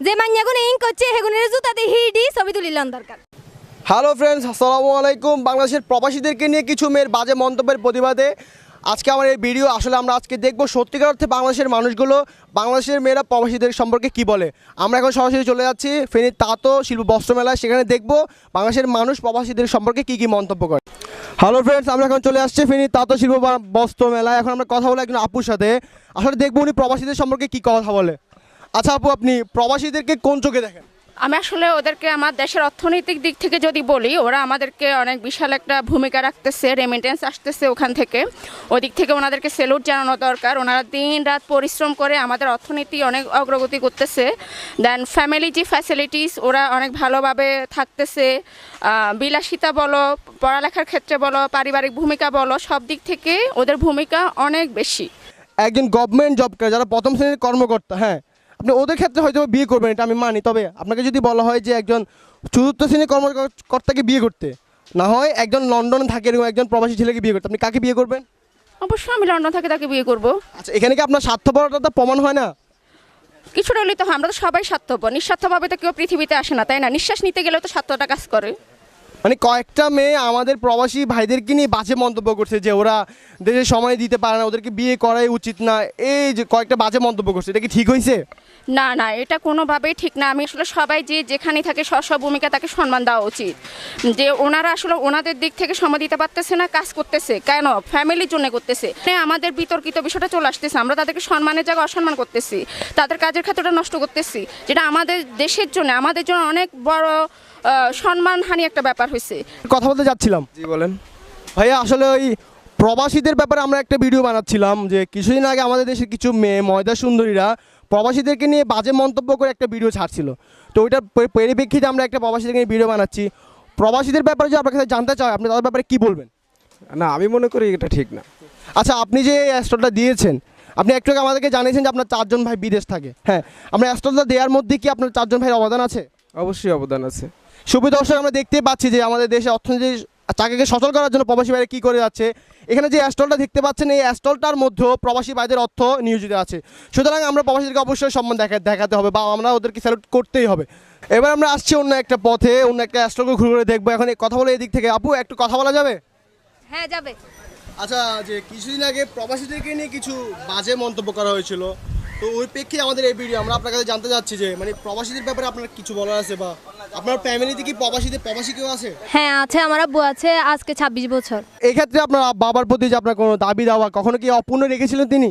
যে মাইয়াগুলো ইং করছে হেগুনের জুতাতে হিডি ছবি তুলিলাম দরকার। হ্যালো ফ্রেন্ডস, আসসালামু আলাইকুম। বাংলাদেশের প্রবাসীদেরকে নিয়ে কিছু মেয়ের বাজে মন্তব্যের প্রতিবাদে আজকে আমার এই ভিডিও। আসলে আমরা আজকে দেখব সত্যিকার অর্থে বাংলাদেশের মানুষগুলো, বাংলাদেশের মেয়েরা প্রবাসীদের সম্পর্কে কি বলে। আমরা এখন সরাসরি চলে যাচ্ছি ফেনীর তাঁত শিল্প বস্ত্র মেলায়, সেখানে দেখব বাংলাদেশের মানুষ প্রবাসীদের সম্পর্কে কি মন্তব্য করে। হ্যালো ফ্রেন্ডস, আমরা এখন চলে আসছি ফেনীর তাঁত শিল্প বস্ত্র মেলায়। এখন আমরা কথা বলে একজন আপুর সাথে, আসলে দেখবো উনি প্রবাসীদের সম্পর্কে কি কথা বলে। আচ্ছা আপু, আপনি প্রবাসীদেরকে কোন চোখে দেখেন? আমি আসলে ওদেরকে আমার দেশের অর্থনৈতিক দিক থেকে যদি বলি, ওরা আমাদেরকে অনেক বিশাল একটা ভূমিকা রাখতেছে, রেমিটেন্স আসতেছে ওখান থেকে, ওই দিক থেকে ওনাদেরকে স্যালুট জানানো দরকার। ওনারা দিন রাত পরিশ্রম করে আমাদের অর্থনীতি অনেক অগ্রগতি করতেছে। দেন ফ্যামিলি যে ফ্যাসিলিটিস, ওরা অনেক ভালোভাবে থাকতেছে। বিলাসিতা বলো, পড়ালেখার ক্ষেত্রে বলো, পারিবারিক ভূমিকা বলো, সব দিক থেকে ওদের ভূমিকা অনেক বেশি। একজন গভর্নমেন্ট জব করে যারা প্রথম শ্রেণীর কর্মকর্তা, হ্যাঁ আপনি ওদের ক্ষেত্রে হয়তো বিয়ে করবেন, এটা আমি মানি। তবে আপনাকে যদি বলা হয় যে একজন চতুর্থ শ্রেণীর কর্মকর্তাকে বিয়ে করতে, না হয় একজন লন্ডনে থাকে এরকম একজন প্রবাসী ছেলেকে বিয়ে করতে, আপনি কাকে বিয়ে করবেন? অবশ্যই আমি লন্ডন থেকে তাকে বিয়ে করব। আচ্ছা, এখানে কি আপনার স্বার্থপরতা প্রমাণ হয় না? কিছুটা হলেই তো হয়, আমরা তো সবাই স্বার্থপর, নিঃস্বার্থভাবে তো কেউ পৃথিবীতে আসে না, তাই না? নিঃশ্বাস নিতে গেলেও তো স্বার্থটা কাজ করে। মানে কয়েকটা মেয়ে আমাদের প্রবাসী ভাইদেরকে নিয়ে বাজে মন্তব্য করছে যে ওরা দেশে সময় দিতে পারে না, ওদেরকে বিয়ে করাই উচিত না, এই যে কয়েকটা বাজে মন্তব্য করছে, এটা কি ঠিক হয়েছে? না না, এটা কোনোভাবেই ঠিক না। আমি আসলে সবাই যে যেখানে থাকে স্ব ভূমিকা তাকে সম্মান দেওয়া উচিত। যে ওনারা আসলে ওনাদের দিক থেকে সময় দিতে পারতেছে না, কাজ করতেছে কেন? ফ্যামিলির জন্য করতেছে। আমাদের বিতর্কিত বিষয়টা চলে আসতেছে, আমরা তাদেরকে সম্মানের জায়গায় অসম্মান করতেছি, তাদের কাজের ক্ষেত্রটা নষ্ট করতেছি, যেটা আমাদের দেশের জন্য, আমাদের জন্য অনেক বড় সম্মানহানি একটা ব্যাপার হয়েছে। কথা বলতে যাচ্ছিলাম। জি বলেন। ভাইয়া, আসলে ওই প্রবাসীদের ব্যাপারে আমরা একটা ভিডিও বানাচ্ছিলাম যে কিছুদিন আগে আমাদের দেশের কিছু মেয়ে ময়দা সুন্দরীরা প্রবাসীদেরকে নিয়ে বাজে মন্তব্য করে একটা ভিডিও ছাড়ছিল। তো ওইটার পরিপ্রেক্ষিতে আমরা একটা প্রবাসীদেরকে নিয়ে ভিডিও বানাচ্ছি। প্রবাসীদের ব্যাপারে যে আপনার কাছে জানতে চাই, আপনি তাদের ব্যাপারে কী বলবেন? না, আমি মনে করি এটা ঠিক না। আচ্ছা, আপনি যে স্টলটা দিয়েছেন, আপনি একটু আগে আমাদেরকে জানিয়েছেন যে আপনার 4 জন ভাই বিদেশ থাকে। হ্যাঁ, আপনার স্টলটা দেওয়ার মধ্যে কি আপনার 4 জন ভাইয়ের অবদান আছে? অবশ্যই অবদান আছে। সুবিধা দর্শক, আমরা দেখতেই পাচ্ছি যে আমাদের দেশে অর্থনীতি চাকাকে সচল করার জন্য প্রবাসী ভাইরা কী করে যাচ্ছে। এখানে যে স্টলটা দেখতে পাচ্ছেন, এই স্টলটার মধ্যেও প্রবাসী ভাইদের অর্থ নিয়োজিত আছে। সুতরাং আমরা প্রবাসীদেরকে অবশ্যই সম্মান দেখাতে হবে বা আমরা ওদেরকে স্যালুট করতেই হবে। এবার আমরা আসছি অন্য একটা পথে, অন্য একটা স্টলকে ঘুরে ঘুরে দেখবো। এখন কথা বলে এদিক থেকে, আপু একটু কথা বলা যাবে? হ্যাঁ যাবে। আচ্ছা, যে কিছুদিন আগে প্রবাসীদেরকে নিয়ে কিছু বাজে মন্তব্য করা হয়েছিল, তো ওই প্রেক্ষিতে আমাদের এই ভিডিও। আমরা আপনার কাছে জানতে চাচ্ছি যে মানে প্রবাসীদের ব্যাপারে আপনার কিছু বলার আছে বা আপনার ফ্যামিলিতে কি প্রবাসী কেউ আছে? হ্যাঁ আছে, আমার আব্বু আছে আজকে 26 বছর। এই ক্ষেত্রে আপনার বাবার প্রতি যে আপনার কোনো দাবি দাওয়া কখনো কি অপূর্ণ রেখেছিলেন তিনি?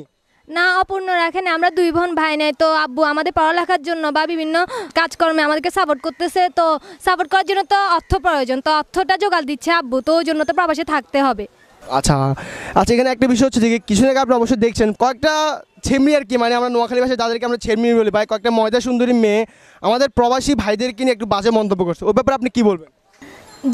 না, অপূর্ণ রাখেন। আমরা 2 বোন ভাই নাই, তো আব্বু আমাদের পড়ালেখার জন্য বা বিভিন্ন কাজকর্মে আমাদেরকে সাপোর্ট করতেছে। তো সাপোর্ট করার জন্য তো অর্থ প্রয়োজন, তো অর্থটা জোগাড় দিচ্ছে আব্বু, তো ওই জন্য তো প্রবাসে থাকতে হবে। আচ্ছা আচ্ছা, এখানে একটা বিষয় হচ্ছে যে কিছুদিন আগে আপনি অবশ্যই দেখছেন কয়েকটা ছেমনি আর কি, মানে আমরা নোয়াখালী ভাষায় যাদেরকে আমরা ছেমনি বলি, ভাই কয়েকটা ময়দা সুন্দরী মেয়ে আমাদের প্রবাসী ভাইদেরকে নিয়ে একটু বাজে মন্তব্য করছে। ওই ব্যাপারে আপনি কি বলবেন?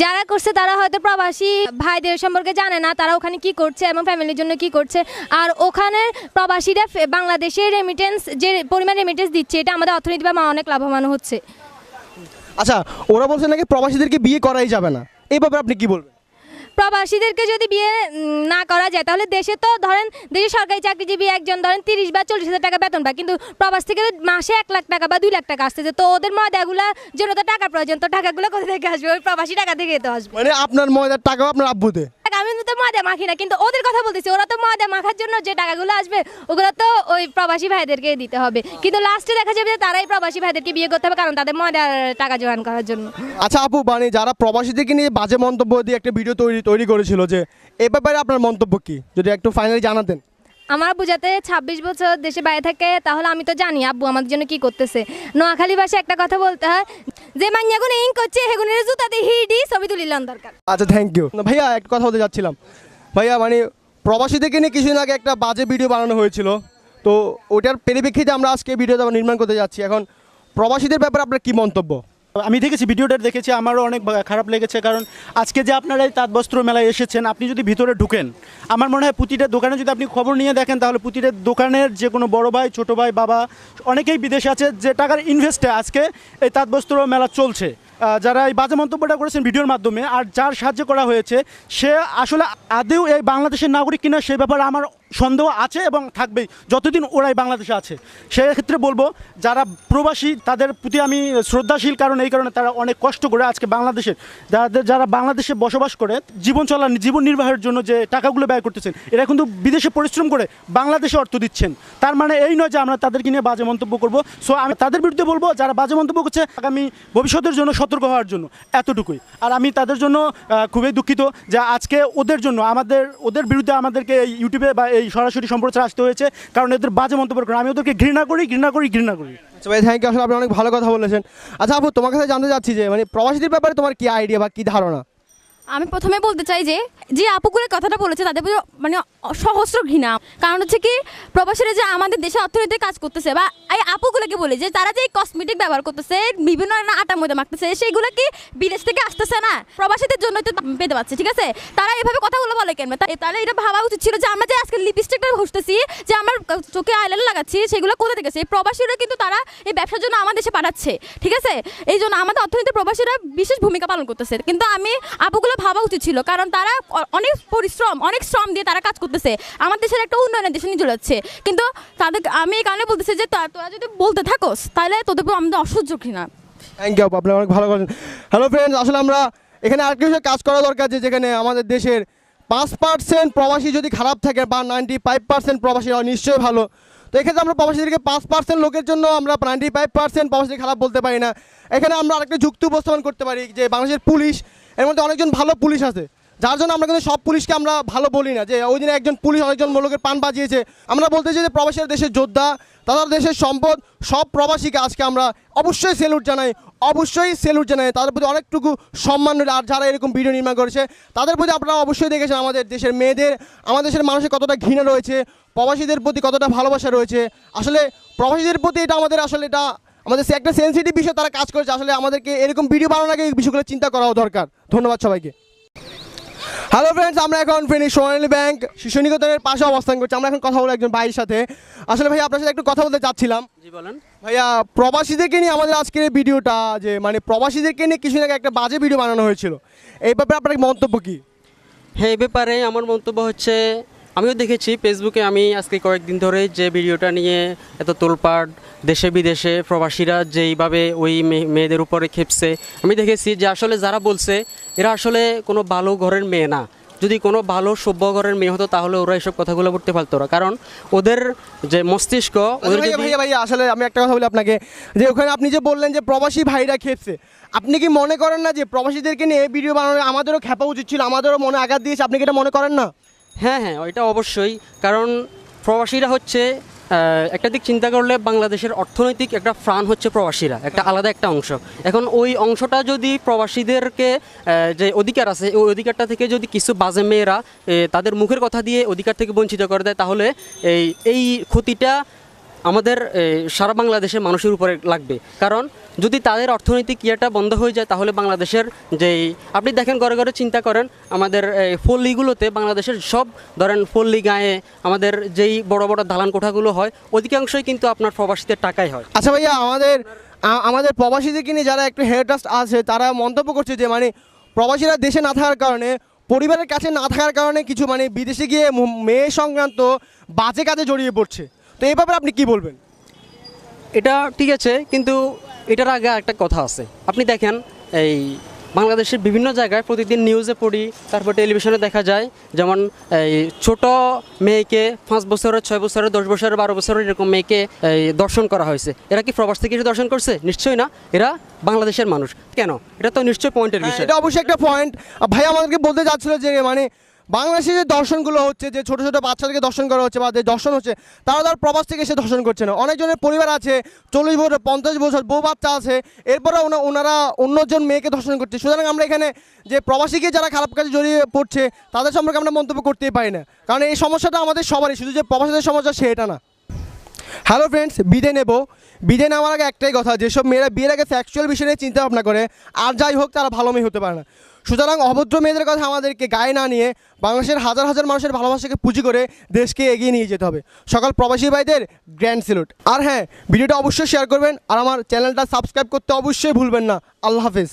যারা করছে তারা হয়তো প্রবাসী ভাইদের সম্পর্কে জানে না, তারা ওখানে কি করছে এবং ফ্যামিলির জন্য কি করছে। আর ওখানে প্রবাসীরা বাংলাদেশের রেমিটেন্স, যে পরিমাণ রেমিটেন্স দিচ্ছে, এটা আমাদের অর্থনীতি বা অনেক লাভবান হচ্ছে। আচ্ছা, ওরা বলছে নাকি প্রবাসীদেরকে বিয়ে করাই যাবে না, এই ব্যাপারে আপনি কি বলবেন? প্রবাসীদেরকে যদি বিয়ে না করা যায়, তাহলে দেশে তো ধরেন দেশে সরকারি চাকরিজীবী একজন ধরেন 30 বা 40 হাজার টাকা বেতন পায়, কিন্তু প্রবাস থেকে মাসে 1 লাখ টাকা বা 2 লাখ টাকা আসতেছে। তো ওদের ময়দাগুলোর জন্য তো টাকা প্রয়োজন, তো টাকাগুলো কোথা থেকে আসবে? ওই প্রবাসী টাকা থেকে তো আসবে। মানে আপনার ময়দার টাকাও আপনার আব্বুতে? আমি তো ময়দা মাখি না, কিন্তু ওদের কথা বলতেছি, ওরা তো ময়দা মাখার জন্য যে টাকাগুলো আসবে ওগুলো তো ওই প্রবাসী ভাইদেরকে দিতে হবে। কিন্তু লাস্টে দেখা যাবে যে তারাই প্রবাসী ভাইদেরকে বিয়ে করতে হবে, কারণ তাদের ময়দার টাকা জোগাড় করার জন্য। আচ্ছা আপু, মানে যারা প্রবাসীদেরকে নিয়ে বাজে মন্তব্য দিয়ে একটা ভিডিও তৈরি করেছিল, যে এ ব্যাপারে আপনার মন্তব্য কি, যদি একটু ফাইনালি জানাতেন। আমার আব্বু যাতে 26 বছর দেশে বাইরে থাকে, তাহলে আমি তো জানি আব্বু আমাদের জন্য কি করতেছে। নোয়াখালী ভাষায় একটা কথা বলতে হয়, যে মাইয়াগুলো ইং করছে হেগুনের জুতাতে হিডি ছবি তুলিলাম দরকার। আচ্ছা, থ্যাংক ইউ ভাইয়া। একটা কথা বলতে যাচ্ছিলাম ভাইয়া, মানে প্রবাসীদেরকে নিয়ে কিছুদিন আগে একটা বাজে ভিডিও বানানো হয়েছিল, তো ওটার পরিপ্রেক্ষিতে আমরা আজকে ভিডিওটা নির্মাণ করতে যাচ্ছি। এখন প্রবাসীদের ব্যাপারে আপনার কি মন্তব্য? আমি দেখেছি, ভিডিওটা দেখেছি, আমারও অনেক খারাপ লেগেছে। কারণ আজকে যে আপনারা এই তাঁত বস্ত্র মেলায় এসেছেন, আপনি যদি ভিতরে ঢুকেন, আমার মনে হয় প্রতিটা দোকানে যদি আপনি খবর নিয়ে দেখেন, তাহলে প্রতিটা দোকানের যে কোনো বড় ভাই, ছোট ভাই, বাবা অনেকেই বিদেশে আছে, যে টাকার ইনভেস্টে আজকে এই তাঁত বস্ত্র মেলা চলছে। যারা এই বাজে মন্তব্যটা করেছেন ভিডিওর মাধ্যমে, আর যার সাহায্য করা হয়েছে সে আসলে আদৌ এই বাংলাদেশের নাগরিক কিনা সে ব্যাপারে আমার সন্দেহ আছে এবং থাকবেই যতদিন ওরাই বাংলাদেশে আছে। সেক্ষেত্রে বলবো যারা প্রবাসী তাদের প্রতি আমি শ্রদ্ধাশীল, কারণ এই কারণে তারা অনেক কষ্ট করে আজকে বাংলাদেশের যারা বাংলাদেশে বসবাস করে জীবন নির্বাহের জন্য যে টাকাগুলো ব্যয় করতেছেন, এরা কিন্তু বিদেশে পরিশ্রম করে বাংলাদেশে অর্থ দিচ্ছেন। তার মানে এই নয় যে আমরা তাদেরকে নিয়ে বাজে মন্তব্য করব। সো আমি তাদের বিরুদ্ধে বলবো যারা বাজে মন্তব্য করছে আগামী ভবিষ্যতের জন্য সতর্ক হওয়ার জন্য, এতটুকুই। আর আমি তাদের জন্য খুবই দুঃখিত যে আজকে ওদের জন্য ওদের বিরুদ্ধে আমাদেরকে এই ইউটিউবে বা এই সরাসরি সম্প্রচার আসতে হয়েছে, কারণ এদের বাজে মন্তব্য করে আমি ওদেরকে ঘৃণা করি। আচ্ছা ভাই, থ্যাংক ইউ, আসলে আপনি অনেক ভালো কথা বলেছেন। আচ্ছা আপু, তোমার কাছে জানতে চাচ্ছি যে মানে প্রবাসীদের ব্যাপারে তোমার কি আইডিয়া বা কি ধারণা? আমি প্রথমে বলতে চাই যে আপুগুলো কথাটা বলেছে তাদের প্রতি মানে সহস্র ঘৃণা। কারণ হচ্ছে কি, প্রবাসীরা যে আমাদের দেশে অর্থনীতিতে কাজ করতেছে, বা এই আপুগুলোকে বলি যে তারা যে কসমেটিক ব্যবহার করতেছে, বিভিন্ন আটার মধ্যে মাখতেছে, সেইগুলো কি বিদেশ থেকে আসতেছে না, প্রবাসীদের জন্য তো পেতে পাচ্ছে। ঠিক আছে, তারা এভাবে কথাগুলো বলে কেন? তাহলে এটা ভাবা উচিত ছিল যে আমরা যে আজকে লিপস্টিকটা ঘষতেছি, যে আমরা চোখে আইলাইনার লাগাচ্ছি, সেগুলো কোথা থেকে? এই প্রবাসীরা কিন্তু তারা এই ব্যবসার জন্য আমাদের দেশে পাঠাচ্ছে। ঠিক আছে, এই জন্য আমাদের অর্থনীতিতে প্রবাসীরা বিশেষ ভূমিকা পালন করতেছে। কিন্তু আমি আপুগুলো ভাবা উচিত ছিল, কারণ তারা অনেক অনেক শ্রম দিয়ে তারা কাজ করতেছে, আমার দেশের একটা উন্নয়নের দেশে নিয়ে চলে যাচ্ছে। কিন্তু তাদের আমি এই কারণে বলতেছি যে তোরা যদি বলতে থাকোস তাহলে তোদের উপর আমাদের অসহ্য ঘৃণা। থ্যাংক ইউ, আপনি অনেক ভালো করেন। হ্যালো ফ্রেন্ডস, আসলে আমরা এখানে আরেকটা বিষয়ে কাজ করা দরকার, যে যেখানে আমাদের দেশের 5% প্রবাসী যদি খারাপ থাকে বা 95% প্রবাসী হয় নিশ্চয়ই ভালো। তো এক্ষেত্রে আমরা প্রবাসীদেরকে 5% লোকের জন্য আমরা 95% প্রবাসী খারাপ বলতে পারি না। এখানে আমরা আরেকটা যুক্তি উপস্থাপন করতে পারি যে বাংলাদেশের পুলিশ, এর মধ্যে অনেকজন ভালো পুলিশ আছে, যার জন্য আমরা কিন্তু সব পুলিশকে আমরা ভালো বলি না। যে ওই দিনে একজন পুলিশ অনেকজন লোকের পান বাজিয়েছে, আমরা বলতে চাই যে প্রবাসীরা দেশের যোদ্ধা, তাদের দেশের সম্পদ। সব প্রবাসীকে আজকে আমরা অবশ্যই স্যালুট জানাই, তাদের প্রতি অনেকটুকু সম্মান রইল। আর যারা এরকম ভিডিও নির্মাণ করেছে তাদের প্রতি আপনারা অবশ্যই দেখেছেন আমাদের দেশের মেয়েদের, আমাদের দেশের মানুষের কতটা ঘৃণা রয়েছে, প্রবাসীদের প্রতি কতটা ভালোবাসা রয়েছে। আসলে প্রবাসীদের প্রতি এটা আমাদের একটা সেন্সিটিভ বিষয় তারা কাজ করেছে। আসলে আমাদেরকে এরকম ভিডিও বানানোর আগে এই বিষয়গুলো চিন্তা করাও দরকার। ধন্যবাদ সবাইকে। হ্যালো ফ্রেন্ডস, আমরা এখন ফেনী সোনালী ব্যাংক শিশু নিকেতনের পাশে অবস্থান করছি। আমরা এখন কথা বলবো একজন ভাইয়ের সাথে। আসলে ভাই, আপনার সাথে একটু কথা বলতে চাচ্ছিলাম। জি বলেন ভাইয়া, প্রবাসীদেরকে নিয়ে আমাদের আজকের এই ভিডিওটা, যে মানে প্রবাসীদেরকে নিয়ে কিছু আগে একটা বাজে ভিডিও বানানো হয়েছিল, এই ব্যাপারে আপনার মন্তব্য কি? হ্যাঁ, এই ব্যাপারে আমার মন্তব্য হচ্ছে, আমিও দেখেছি ফেসবুকে, আমি আজকে কয়েকদিন ধরে যে ভিডিওটা নিয়ে এত তোলপাড়, দেশে বিদেশে প্রবাসীরা যেইভাবে ওই মেয়েদের উপরে খেপছে, আমি দেখেছি যে আসলে যারা বলছে এরা আসলে কোনো ভালো ঘরের মেয়ে না। যদি কোনো ভালো সভ্য ঘরের মেয়ে হতো তাহলে ওরা এসব কথাগুলো বলতে পারতো না, কারণ ওদের যে মস্তিষ্ক। ভাইয়া আসলে আমি একটা কথা বলি আপনাকে, যে ওখানে আপনি যে বললেন যে প্রবাসী ভাইরা খেপছে, আপনি কি মনে করেন না যে প্রবাসীদেরকে নিয়ে এই ভিডিও বানানো আমাদেরও খেপা উচিত ছিল, আমাদেরও মনে আঘাত দিয়েছে? আপনি কি এটা মনে করেন না? হ্যাঁ, ওইটা অবশ্যই, কারণ প্রবাসীরা হচ্ছে একটা দিক চিন্তা করলে বাংলাদেশের অর্থনৈতিক একটা প্রাণ হচ্ছে প্রবাসীরা, একটা আলাদা একটা অংশ। এখন ওই অংশটা যদি প্রবাসীদেরকে যে অধিকার আছে, ওই অধিকারটা থেকে যদি কিছু বাজে মেয়েরা তাদের মুখের কথা দিয়ে অধিকার থেকে বঞ্চিত করে দেয়, তাহলে এই ক্ষতিটা আমাদের সারা বাংলাদেশের মানুষের উপরে লাগবে। কারণ যদি তাদের অর্থনৈতিক ইয়েটা বন্ধ হয়ে যায়, তাহলে বাংলাদেশের যেই, আপনি দেখেন ঘরে ঘরে চিন্তা করেন, আমাদের পল্লীগুলোতে বাংলাদেশের সব ধরেন পল্লী গায়ে আমাদের যেই বড় বড় দালান কোঠাগুলো হয়, অধিকাংশই কিন্তু আপনার প্রবাসীদের টাকাই হয়। আচ্ছা ভাইয়া, আমাদের প্রবাসীদেরকে নিয়ে যারা একটু হেয়ারটাস্ট আছে, তারা মন্তব্য করছে যে মানে প্রবাসীরা দেশে না থাকার কারণে, পরিবারের কাছে না থাকার কারণে কিছু মানে বিদেশে গিয়ে মেয়ে সংক্রান্ত বাজে কাজে জড়িয়ে পড়ছে। তো এই ব্যাপারে আপনি কি বলবেন? এটা ঠিক আছে, কিন্তু এটার আগে একটা কথা আছে। আপনি দেখেন এই বাংলাদেশের বিভিন্ন জায়গায় প্রতিদিন নিউজে পড়ি, তারপর টেলিভিশনে দেখা যায়, যেমন এই ছোট মেয়েকে 5 বছরের, 6 বছরের, 10 বছরের, 12 বছরের এরকম মেয়েকে দর্শন করা হয়েছে। এরা কি প্রবাস থেকে এসে দর্শন করছে? নিশ্চয়ই না, এরা বাংলাদেশের মানুষ। কেন? এটা তো নিশ্চয়ই পয়েন্টের বিষয়। এটা অবশ্যই একটা পয়েন্ট। ভাই আমাদেরকে বলতে চাচ্ছিল যে মানে বাংলাদেশে যে দর্শনগুলো হচ্ছে, যে ছোটো ছোটো বাচ্চাদেরকে দর্শন করা হচ্ছে বা যে দর্শন হচ্ছে, তারা ধর প্রবাস থেকে এসে দর্শন করছে না। অনেকজনের পরিবার আছে, 40 বছর, 50 বছর, বউ বাচ্চা আছে, এরপরে ওনারা অন্যজন মেয়েকে দর্শন করছে। সুতরাং আমরা এখানে যে প্রবাসীকে যারা খারাপ কাজে জড়িয়ে পড়ছে তাদের সম্পর্কে আমরা মন্তব্য করতেই পারি না, কারণ এই সমস্যাটা আমাদের সবারই, শুধু যে প্রবাসীদের সমস্যা সেটা না। হ্যালো ফ্রেন্ডস, বিদে নেওয়ার আগে একটাই কথা, যেসব মেয়েরা বিয়ের আগে সেক্সুয়াল বিষয় নিয়ে চিন্তা ভাবনা করে, আর যাই হোক তারা ভালো মেয়ে হতে পারে না। সুতরাং অভদ্র মেয়েদের কথা আমাদেরকে গায়ে না নিয়ে বাংলাদেশের হাজার হাজার মানুষের ভালোবাসাকে পুঁজি করে দেশকে এগিয়ে নিয়ে যেতে হবে। সকল প্রবাসী ভাইদের গ্র্যান্ড স্যালুট। আর হ্যাঁ, ভিডিওটা অবশ্যই শেয়ার করবেন, আর আমার চ্যানেলটা সাবস্ক্রাইব করতে অবশ্যই ভুলবেন না। আল্লাহ হাফেজ।